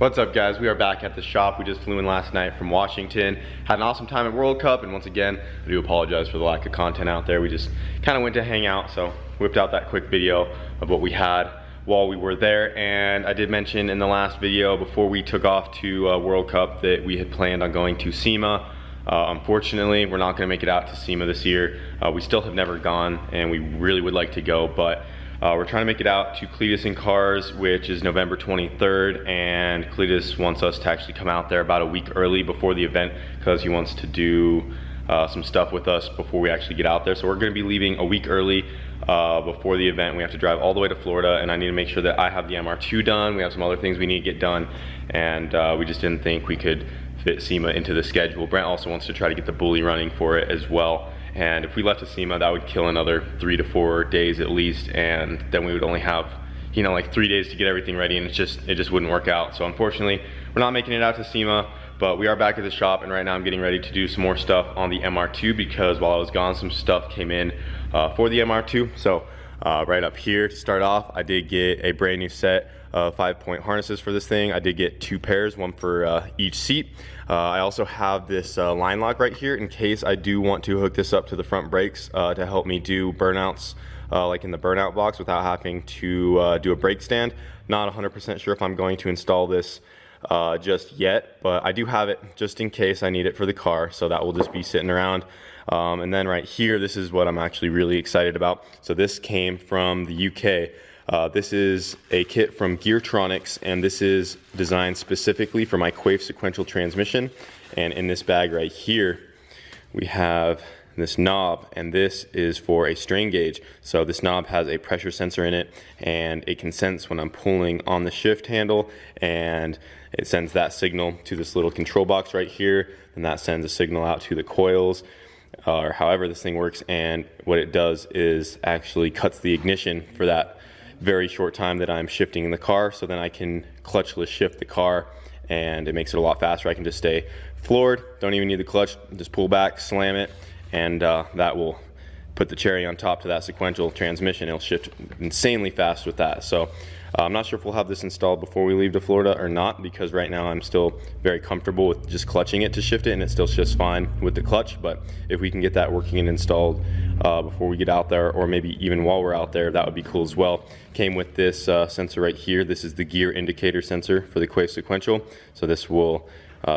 What's up, guys? We are back at the shop. We just flew in last night from Washington. Had an awesome time at World Cup, and once again, I do apologize for the lack of content out there. We just kind of went to hang out, so whipped out that quick video of what we had while we were there. And I did mention in the last video before we took off to World Cup that we had planned on going to SEMA. Unfortunately, we're not going to make it out to SEMA this year. We still have never gone, and we really would like to go, but we're trying to make it out to Cletus in Cars, which is November 23rd, and Cletus wants us to actually come out there about a week early before the event because he wants to do some stuff with us before we actually get out there. So we're going to be leaving a week early before the event. We have to drive all the way to Florida, and I need to make sure that I have the MR2 done. We have some other things we need to get done, and we just didn't think we could fit SEMA into the schedule. Brent also wants to try to get the bully running for it as well. And if we left to SEMA, that would kill another 3 to 4 days at least, and then we would only have, you know, like 3 days to get everything ready, and it just wouldn't work out. So unfortunately, we're not making it out to SEMA, but we are back at the shop, and right now I'm getting ready to do some more stuff on the MR2 because while I was gone, some stuff came in for the MR2. So right up here to start off, I did get a brand new set of 5-point harnesses for this thing. I did get 2 pairs, one for each seat. I also have this line lock right here in case I do want to hook this up to the front brakes to help me do burnouts like in the burnout box without having to do a brake stand. Not 100% sure if I'm going to install this just yet, but I do have it just in case I need it for the car, so that will just be sitting around. And then right here, this is what I'm actually really excited about. So this came from the UK. This is a kit from Geartronics, and this is designed specifically for my Quaife sequential transmission. And in this bag right here, we have this knob, and this is for a strain gauge. So this knob has a pressure sensor in it, and it can sense when I'm pulling on the shift handle, and it sends that signal to this little control box right here, and that sends a signal out to the coils, or however this thing works. And what it does is actually cuts the ignition for that very short time that I'm shifting in the car, so then I can clutchless shift the car, and it makes it a lot faster. I can just stay floored, don't even need the clutch, just pull back, slam it, and that will put the cherry on top to that sequential transmission. It'll shift insanely fast with that. So I'm not sure if we'll have this installed before we leave to Florida or not, because right now I'm still very comfortable with just clutching it to shift it, and it still shifts fine with the clutch. But if we can get that working and installed before we get out there, or maybe even while we're out there, that would be cool as well. Came with this sensor right here. This is the gear indicator sensor for the Quaife sequential. So this will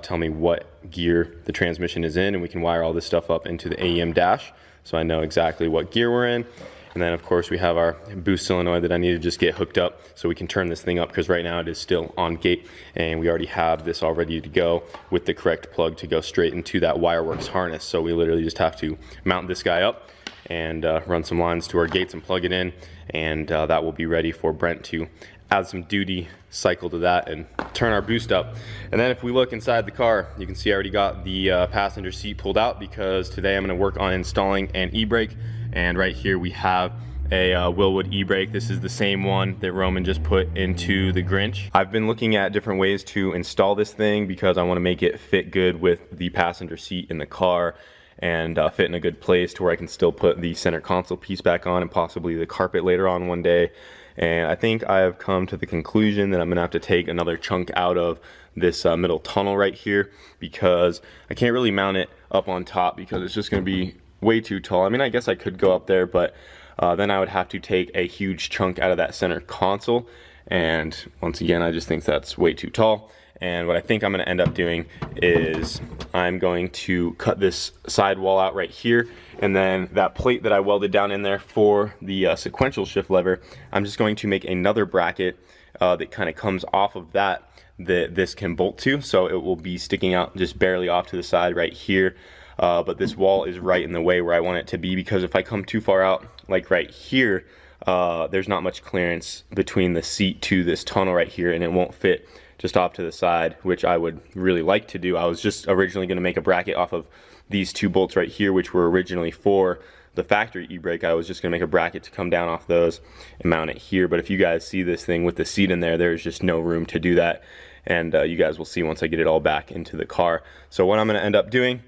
tell me what gear the transmission is in, and we can wire all this stuff up into the AEM dash, so I know exactly what gear we're in. And then of course we have our boost solenoid that I need to just get hooked up so we can turn this thing up, because right now it is still on gate, and we already have this all ready to go with the correct plug to go straight into that Wireworks harness. So we literally just have to mount this guy up and run some lines to our gates and plug it in, and that will be ready for Brent to add some duty cycle to that and turn our boost up. And then if we look inside the car, you can see I already got the passenger seat pulled out, because today I'm going to work on installing an e-brake. And right here we have a Wilwood e-brake. This is the same one that Roman just put into the Grinch. I've been looking at different ways to install this thing because I want to make it fit good with the passenger seat in the car, and fit in a good place to where I can still put the center console piece back on and possibly the carpet later on one day. And I think I have come to the conclusion that I'm gonna have to take another chunk out of this middle tunnel right here, because I can't really mount it up on top because it's just gonna be way too tall. I mean, I guess I could go up there, but then I would have to take a huge chunk out of that center console, and once again, I just think that's way too tall. And what I think I'm going to end up doing is I'm going to cut this side wall out right here, and then that plate that I welded down in there for the sequential shift lever, I'm just going to make another bracket that kind of comes off of that this can bolt to, so it will be sticking out just barely off to the side right here. But this wall is right in the way where I want it to be, because if I come too far out, like right here, there's not much clearance between the seat to this tunnel right here, and it won't fit just off to the side, which I would really like to do. I was just originally going to make a bracket off of these 2 bolts right here, which were originally for the factory e-brake. I was just going to make a bracket to come down off those and mount it here. But if you guys see this thing with the seat in there, there's just no room to do that. And you guys will see once I get it all back into the car. So what I'm going to end up doing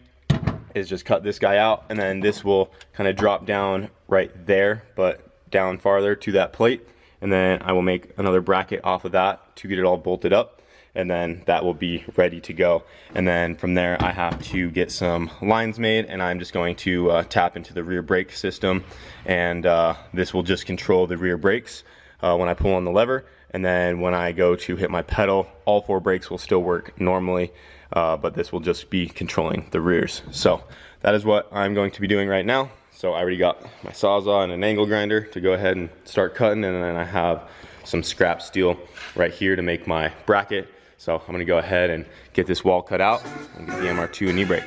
is just cut this guy out, and then this will kind of drop down right there, but down farther to that plate. And then I will make another bracket off of that to get it all bolted up. and then that will be ready to go. And then from there I have to get some lines made, and I'm just going to tap into the rear brake system, and this will just control the rear brakes when I pull on the lever. And then when I go to hit my pedal, all 4 brakes will still work normally, but this will just be controlling the rears. So that is what I'm going to be doing right now. So I already got my Sawzall and an angle grinder to go ahead and start cutting, and then I have some scrap steel right here to make my bracket. So I'm gonna go ahead and get this wall cut out and get the MR2 knee brake.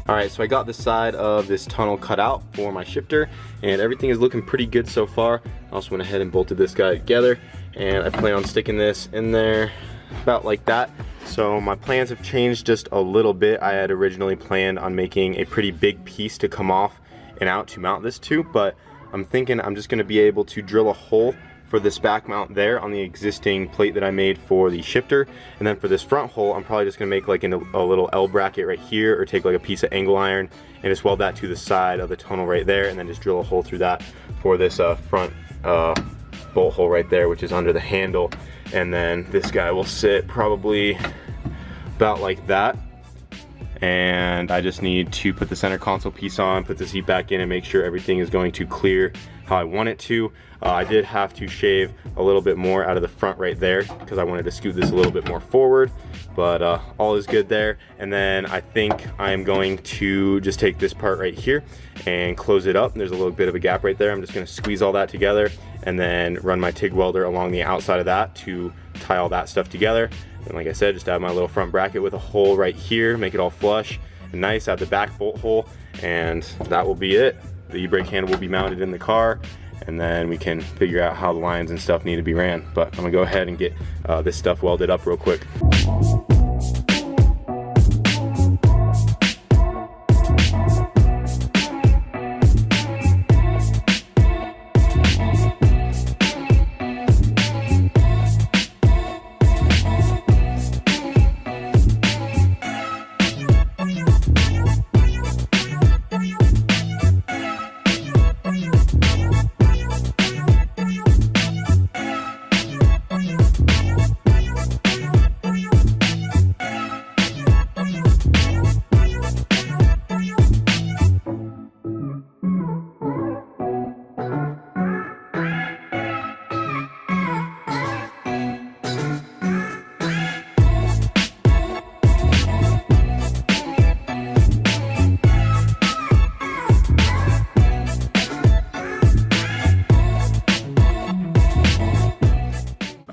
Alright, so I got the side of this tunnel cut out for my shifter, and everything is looking pretty good so far. I also went ahead and bolted this guy together, and I plan on sticking this in there about like that. So my plans have changed just a little bit. I had originally planned on making a pretty big piece to come off and out to mount this to, but I'm thinking I'm just going to be able to drill a hole for this back mount there on the existing plate that I made for the shifter, and then for this front hole I'm probably just gonna make like a little L bracket right here, or take like a piece of angle iron and just weld that to the side of the tunnel right there, and then just drill a hole through that for this front bolt hole right there, which is under the handle. And then this guy will sit probably about like that, and I just need to put the center console piece on, put the seat back in, and make sure everything is going to clear how I want it to. I did have to shave a little bit more out of the front right there because I wanted to scoot this a little bit more forward, but all is good there. And then I think I'm going to just take this part right here and close it up. There's a little bit of a gap right there. I'm just going to squeeze all that together and then run my TIG welder along the outside of that to tie all that stuff together. And like I said, just add my little front bracket with a hole right here, make it all flush and nice, add the back bolt hole, and that will be it. The e-brake handle will be mounted in the car, and then we can figure out how the lines and stuff need to be ran. But I'm gonna go ahead and get this stuff welded up real quick.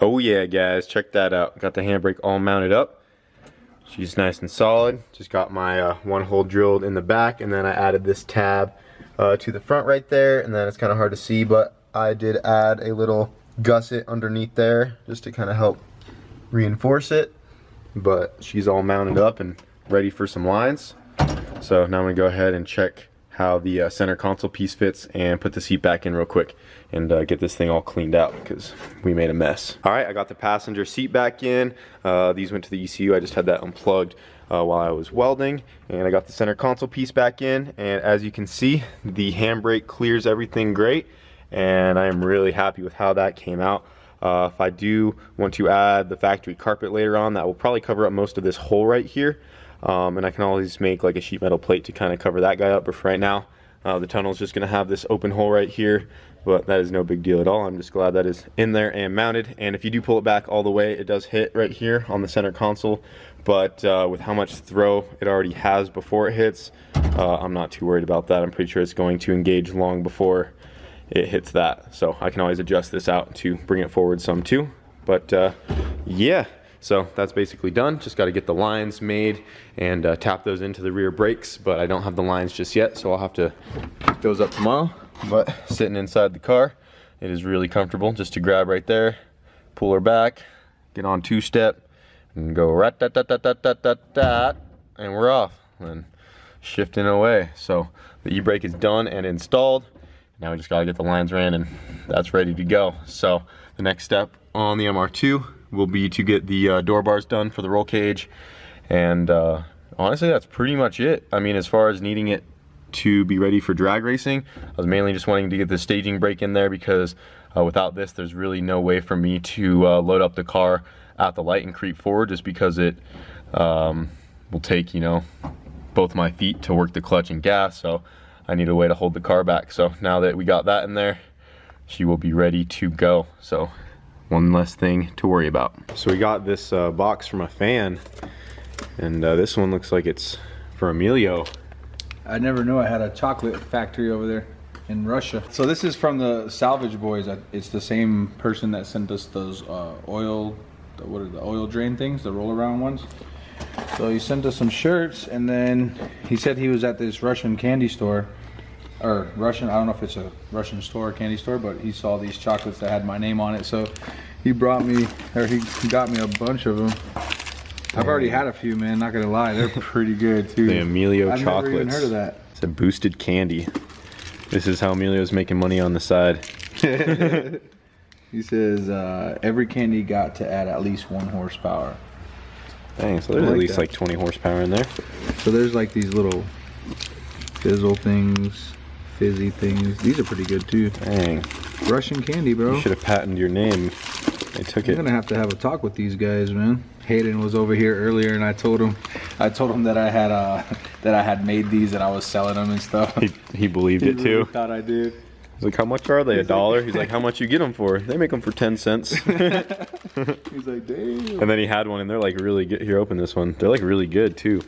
Oh yeah guys, check that out. Got the handbrake all mounted up. She's nice and solid. Just got my one hole drilled in the back, and then I added this tab to the front right there, and then it's kind of hard to see, but I did add a little gusset underneath there just to kind of help reinforce it. But she's all mounted up and ready for some lines. So now I'm gonna go ahead and check how the center console piece fits and put the seat back in real quick and get this thing all cleaned out because we made a mess. All right, I got the passenger seat back in. These went to the ECU. I just had that unplugged while I was welding, and I got the center console piece back in, and as you can see, the handbrake clears everything great, and I am really happy with how that came out. If I do want to add the factory carpet later on, that will probably cover up most of this hole right here. And I can always make like a sheet metal plate to kind of cover that guy up, but for right now the tunnel is just going to have this open hole right here, but that is no big deal at all. I'm just glad that is in there and mounted. And if you do pull it back all the way, it does hit right here on the center console, but with how much throw it already has before it hits, I'm not too worried about that. I'm pretty sure it's going to engage long before it hits that, so I can always adjust this out to bring it forward some too. But yeah, so that's basically done. Just got to get the lines made and tap those into the rear brakes, but I don't have the lines just yet, so I'll have to pick those up tomorrow. But sitting inside the car, it is really comfortable just to grab right there, pull her back, get on two-step, and go rat-tat-tat-tat-tat-tat-tat, and we're off. And shifting away. So the e-brake is done and installed. Now we just gotta get the lines ran and that's ready to go. So the next step on the MR2 will be to get the door bars done for the roll cage. And honestly, that's pretty much it. I mean, as far as needing it to be ready for drag racing, I was mainly just wanting to get the staging brake in there because without this, there's really no way for me to load up the car at the light and creep forward, just because it will take, you know, both my feet to work the clutch and gas. So I need a way to hold the car back. So now that we got that in there, she will be ready to go. So one less thing to worry about. So we got this box from a fan, and this one looks like it's for Emilio. I never knew I had a chocolate factory over there in Russia. So this is from the Salvage Boys. It's the same person that sent us those oil, what are the oil drain things, the roll around ones. So he sent us some shirts, and then he said he was at this Russian candy store, or Russian, I don't know if it's a Russian store or candy store, but he saw these chocolates that had my name on it. So he brought me, or he got me a bunch of them. I've already had a few, man, not gonna lie. They're pretty good too. The Emilio I've chocolates. never even heard of that. It's a boosted candy. This is how Emilio's making money on the side. He says every candy got to add at least 1 horsepower. Dang, so there's at least like 20 horsepower in there. So there's like these little fizzle things, fizzy things. These are pretty good too. Dang. Russian candy, bro. You should have patented your name. They took it. I'm gonna have to have a talk with these guys, man. Hayden was over here earlier, and I told him that I had made these and I was selling them and stuff. He believed it too. Thought I did. He's like, how much are they? $1? He's like, how much you get them for? They make them for 10 cents. He's like, damn. And then he had one, and they're like really good. Here, open this one. They're like really good too.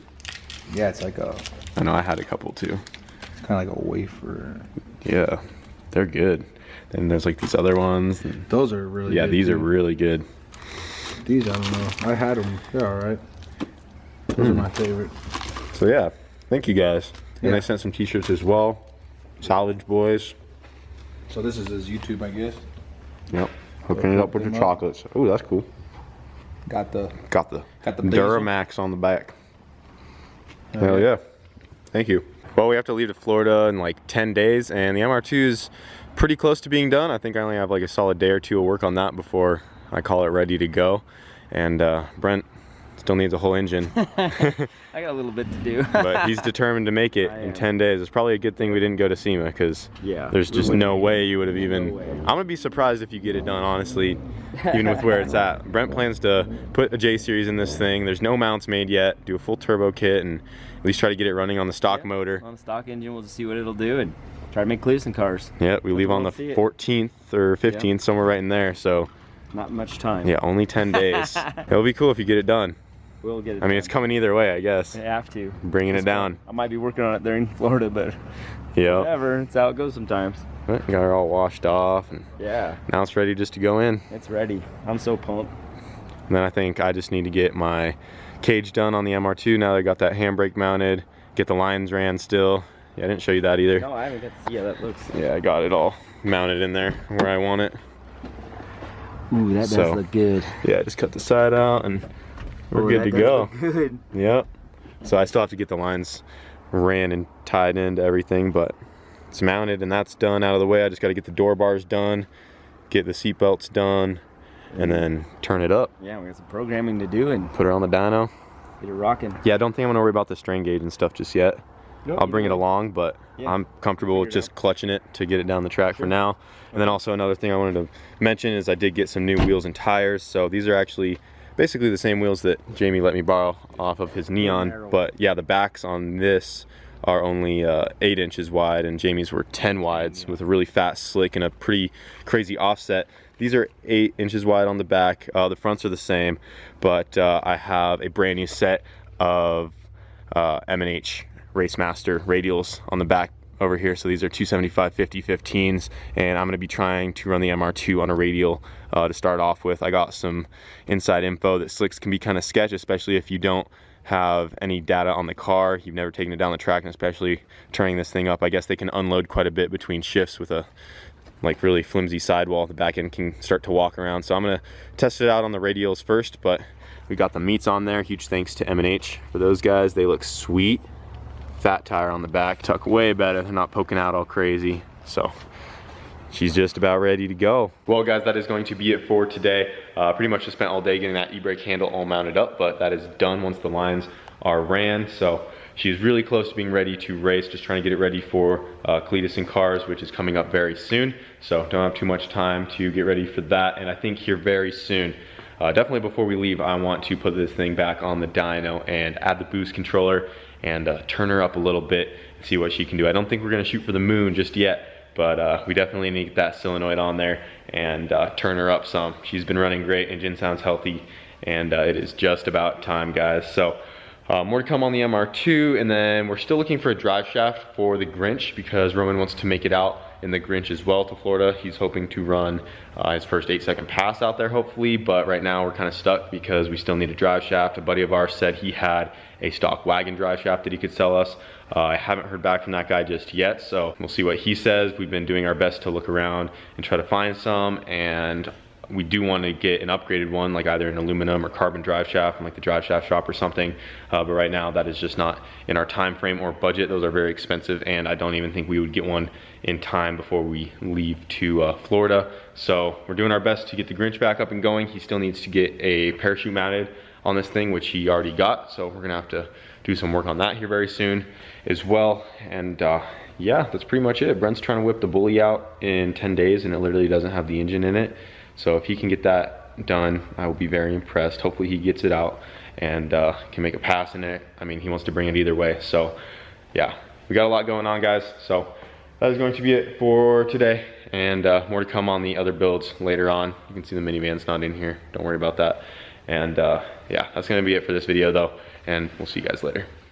Yeah, it's like a. I know, I had a couple too. Kind of like a wafer. Yeah, they're good. Then there's like these other ones. Those are really. Yeah, good these too. are really good. These, I don't know. I had them. They're all right. Those are my favorite. So yeah, thank you guys. And Yeah. they sent some t-shirts as well. Salvage Boys. So this is his YouTube, I guess. Yep. Hooking it up with the chocolates. Oh, that's cool. Got the Duramax on the back. Hell yeah. Thank you. Well, we have to leave to Florida in like 10 days, and the MR2 is pretty close to being done. I think I only have like a solid day or two of work on that before I call it ready to go. And Brent still needs a whole engine. I got a little bit to do. But he's determined to make it in 10 days. It's probably a good thing we didn't go to SEMA, because there's just no way you would have even... I'm going to be surprised if you get it done, honestly, even with where it's at. Brent plans to put a J-Series in this thing. There's no mounts made yet. Do a full turbo kit and at least try to get it running on the stock motor. On the stock engine, we'll just see what it'll do and try to make cruising cars. Yeah, we leave on the 14th or 15th, somewhere right in there, so... Not much time. Yeah, only 10 days. It'll be cool if you get it done. We'll get it I mean, it's coming either way, I guess. I have to. Bringing it down. I might be working on it there in Florida, but yeah, whatever. It's how it goes sometimes. Got her all washed off, and yeah, now it's ready just to go in. It's ready. I'm so pumped. And then I think I just need to get my cage done on the MR2 now that I got that handbrake mounted. Get the lines ran still. Yeah, I didn't show you that either. No, I haven't got to see how that looks. Yeah, I got it all mounted in there where I want it. Ooh, that does look good. Yeah, just cut the side out and we're good to go. Good. Yep. So I still have to get the lines ran and tied into everything, but it's mounted and that's done out of the way. I just got to get the door bars done, get the seat belts done, and then turn it up. Yeah, we got some programming to do and put her on the dyno. Get it rocking. Yeah, I don't think I'm gonna worry about the strain gauge and stuff just yet. Nope, I'll bring it along, but I'm comfortable with just clutching it to get it down the track for now. And then also another thing I wanted to mention is I did get some new wheels and tires. So these are actually basically the same wheels that Jamie let me borrow off of his Neon. But yeah, the backs on this are only 8 inches wide, and Jamie's were 10 wides with a really fat slick and a pretty crazy offset. These are 8 inches wide on the back. The fronts are the same, but I have a brand new set of M&H Racemaster radials on the back over here. So these are 275/50/15s, and I'm going to be trying to run the MR2 on a radial to start off with. I got some inside info that slicks can be kind of sketch, especially if you don't have any data on the car, you've never taken it down the track, and especially turning this thing up. I guess they can unload quite a bit between shifts with a like really flimsy sidewall. The back end can start to walk around. So I'm going to test it out on the radials first, but we got the meats on there. Huge thanks to M&H for those guys. They look sweet. fat tire on the back. Tuck way better, they're not poking out all crazy. So she's just about ready to go. Well guys, that is going to be it for today. Pretty much just spent all day getting that e-brake handle all mounted up, but that is done once the lines are ran. So she's really close to being ready to race, just trying to get it ready for Cletus and Cars, which is coming up very soon. So don't have too much time to get ready for that. And I think here very soon, definitely before we leave, I want to put this thing back on the dyno and add the boost controller and turn her up a little bit and see what she can do. I don't think we're gonna shoot for the moon just yet, but we definitely need to get that solenoid on there and turn her up some. She's been running great, engine sounds healthy, and it is just about time, guys. So more to come on the MR2, and then we're still looking for a drive shaft for the Grinch because Roman wants to make it out in the Grinch as well to Florida. He's hoping to run his first 8-second pass out there hopefully, but right now we're kind of stuck because we still need a drive shaft. A buddy of ours said he had a stock wagon drive shaft that he could sell us. I haven't heard back from that guy just yet, so we'll see what he says. We've been doing our best to look around and try to find some, and we do want to get an upgraded one, like either an aluminum or carbon drive shaft from like the drive shaft shop or something, but right now that is just not in our time frame or budget. Those are very expensive, and I don't even think we would get one in time before we leave to Florida. So we're doing our best to get the Grinch back up and going. He still needs to get a parachute mounted on this thing, which he already got, so we're gonna have to do some work on that here very soon as well. And yeah, that's pretty much it. Brent's trying to whip the bully out in 10 days, and it literally doesn't have the engine in it. So if he can get that done, I will be very impressed. Hopefully he gets it out and can make a pass in it. I mean, he wants to bring it either way. So yeah, we got a lot going on, guys. So that is going to be it for today, and more to come on the other builds later on. You can see the minivan's not in here, don't worry about that. And yeah, that's gonna be it for this video though, and we'll see you guys later.